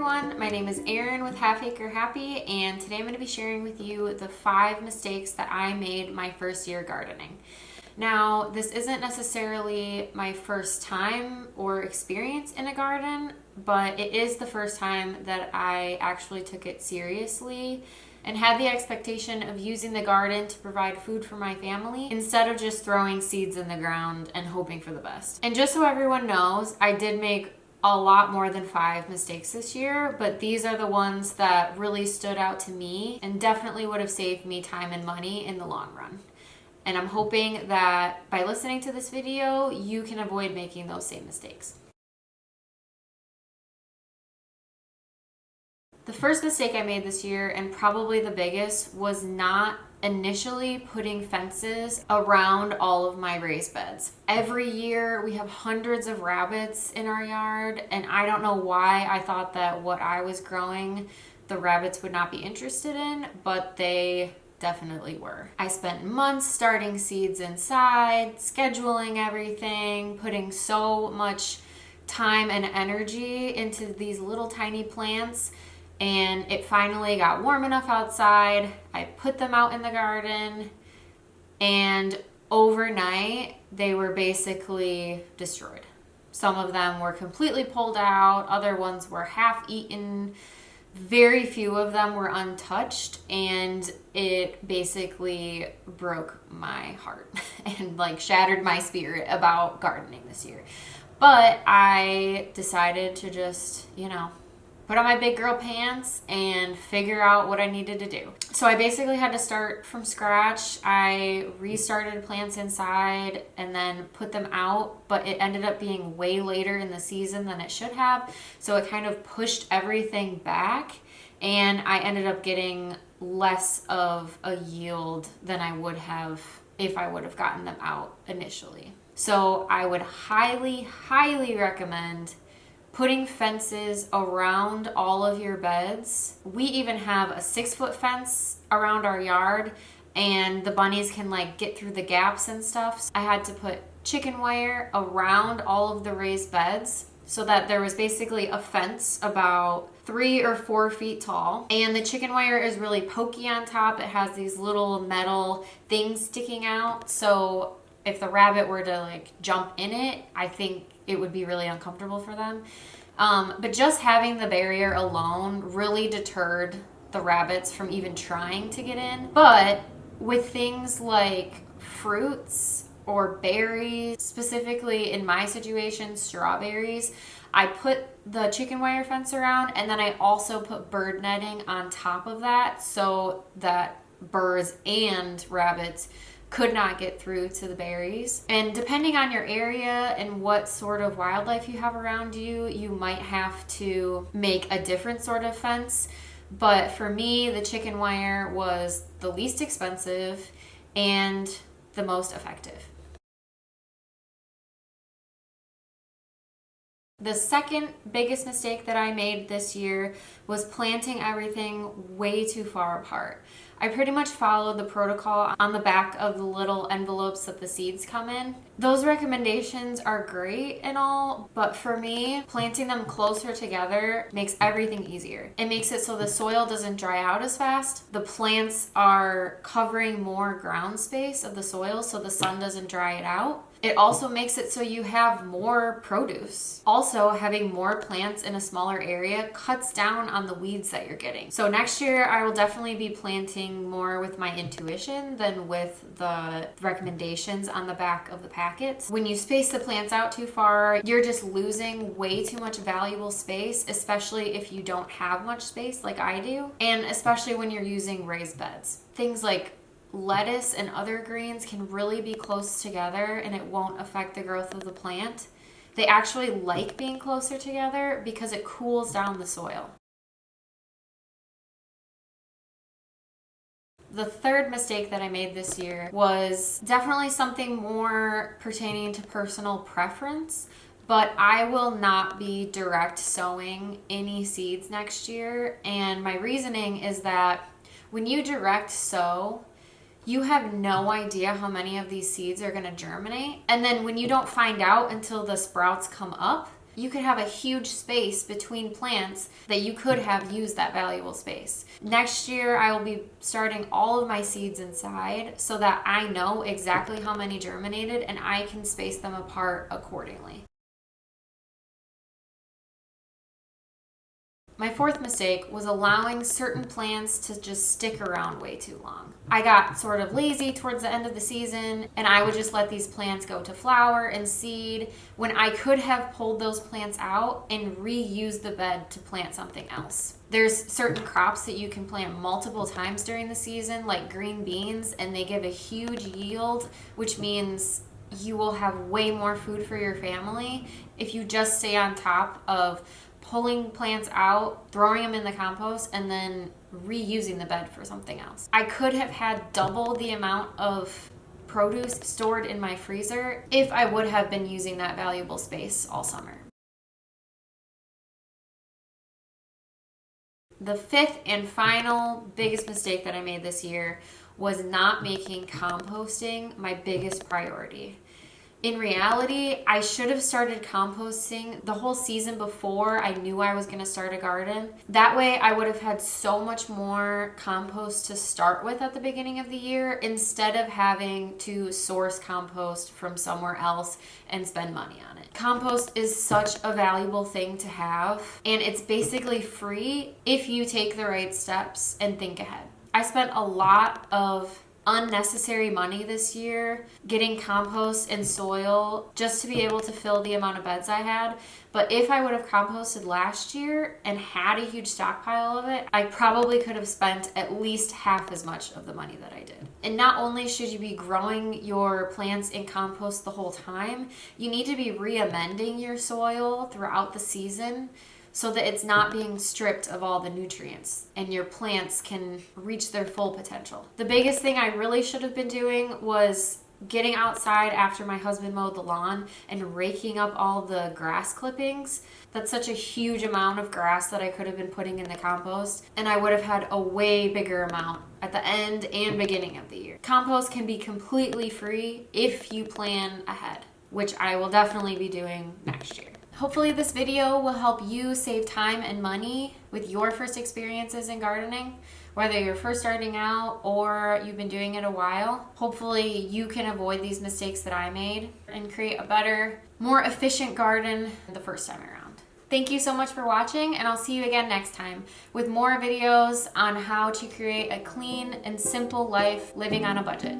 everyone, my name is Erin with Half Acre Happy, and today I'm going to be sharing with you the 5 mistakes that I made my first year gardening. Now, this isn't necessarily my first time or experience in a garden, but it is the first time that I actually took it seriously and had the expectation of using the garden to provide food for my family instead of just throwing seeds in the ground and hoping for the best. And just so everyone knows, I did make a lot more than 5 mistakes this year, but these are the ones that really stood out to me and definitely would have saved me time and money in the long run. And I'm hoping that by listening to this video, you can avoid making those same mistakes. The first mistake I made this year, and probably the biggest, was not initially putting fences around all of my raised beds. Every year we have hundreds of rabbits in our yard, and I don't know why I thought that what I was growing the rabbits would not be interested in, but they definitely were. I spent months starting seeds inside, scheduling everything, putting so much time and energy into these little tiny plants. And it finally got warm enough outside. I put them out in the garden, and overnight they were basically destroyed. Some of them were completely pulled out, other ones were half eaten. Very few of them were untouched, and it basically broke my heart and shattered my spirit about gardening this year. But I decided to just, put on my big girl pants and figure out what I needed to do. So I basically had to start from scratch. I restarted plants inside and then put them out, but it ended up being way later in the season than it should have. So it kind of pushed everything back, and I ended up getting less of a yield than I would have if I would have gotten them out initially. So I would highly, highly recommend putting fences around all of your beds. We even have a 6-foot fence around our yard, and the bunnies can get through the gaps and stuff. I had to put chicken wire around all of the raised beds so that there was basically a fence about 3 or 4 feet tall, and the chicken wire is really pokey on top. It has these little metal things sticking out, so if the rabbit were to jump in it, I think it would be really uncomfortable for them. But just having the barrier alone really deterred the rabbits from even trying to get in. But with things like fruits or berries, specifically in my situation, strawberries, I put the chicken wire fence around, and then I also put bird netting on top of that so that birds and rabbits could not get through to the berries. And depending on your area and what sort of wildlife you have around you, you might have to make a different sort of fence. But for me, the chicken wire was the least expensive and the most effective. The second biggest mistake that I made this year was planting everything way too far apart. I pretty much followed the protocol on the back of the little envelopes that the seeds come in. Those recommendations are great and all, but for me, planting them closer together makes everything easier. It makes it so the soil doesn't dry out as fast. The plants are covering more ground space of the soil so the sun doesn't dry it out. It also makes it so you have more produce. Also, having more plants in a smaller area cuts down on the weeds that you're getting. So next year, I will definitely be planting more with my intuition than with the recommendations on the back of the packets. When you space the plants out too far, you're just losing way too much valuable space, especially if you don't have much space like I do, and especially when you're using raised beds. Things like lettuce and other greens can really be close together and it won't affect the growth of the plant. They actually like being closer together because it cools down the soil. The third mistake that I made this year was definitely something more pertaining to personal preference, but I will not be direct sowing any seeds next year. And my reasoning is that when you direct sow, you have no idea how many of these seeds are going to germinate. And then when you don't find out until the sprouts come up, you could have a huge space between plants that you could have used that valuable space. Next year, I will be starting all of my seeds inside so that I know exactly how many germinated and I can space them apart accordingly. My fourth mistake was allowing certain plants to just stick around way too long. I got sort of lazy towards the end of the season, and I would just let these plants go to flower and seed when I could have pulled those plants out and reused the bed to plant something else. There's certain crops that you can plant multiple times during the season, like green beans, and they give a huge yield, which means you will have way more food for your family if you just stay on top of pulling plants out, throwing them in the compost, and then reusing the bed for something else. I could have had double the amount of produce stored in my freezer if I would have been using that valuable space all summer. The fifth and final biggest mistake that I made this year was not making composting my biggest priority. In reality, I should have started composting the whole season before I knew I was going to start a garden. That way, I would have had so much more compost to start with at the beginning of the year instead of having to source compost from somewhere else and spend money on it. Compost is such a valuable thing to have, and it's basically free if you take the right steps and think ahead. I spent a lot of unnecessary money this year getting compost and soil just to be able to fill the amount of beds I had. But if I would have composted last year and had a huge stockpile of it, I probably could have spent at least half as much of the money that I did. And not only should you be growing your plants in compost the whole time, you need to be re-amending your soil throughout the season so that it's not being stripped of all the nutrients and your plants can reach their full potential. The biggest thing I really should have been doing was getting outside after my husband mowed the lawn and raking up all the grass clippings. That's such a huge amount of grass that I could have been putting in the compost, and I would have had a way bigger amount at the end and beginning of the year. Compost can be completely free if you plan ahead, which I will definitely be doing next year. Hopefully this video will help you save time and money with your first experiences in gardening, whether you're first starting out or you've been doing it a while. Hopefully you can avoid these mistakes that I made and create a better, more efficient garden the first time around. Thank you so much for watching, and I'll see you again next time with more videos on how to create a clean and simple life living on a budget.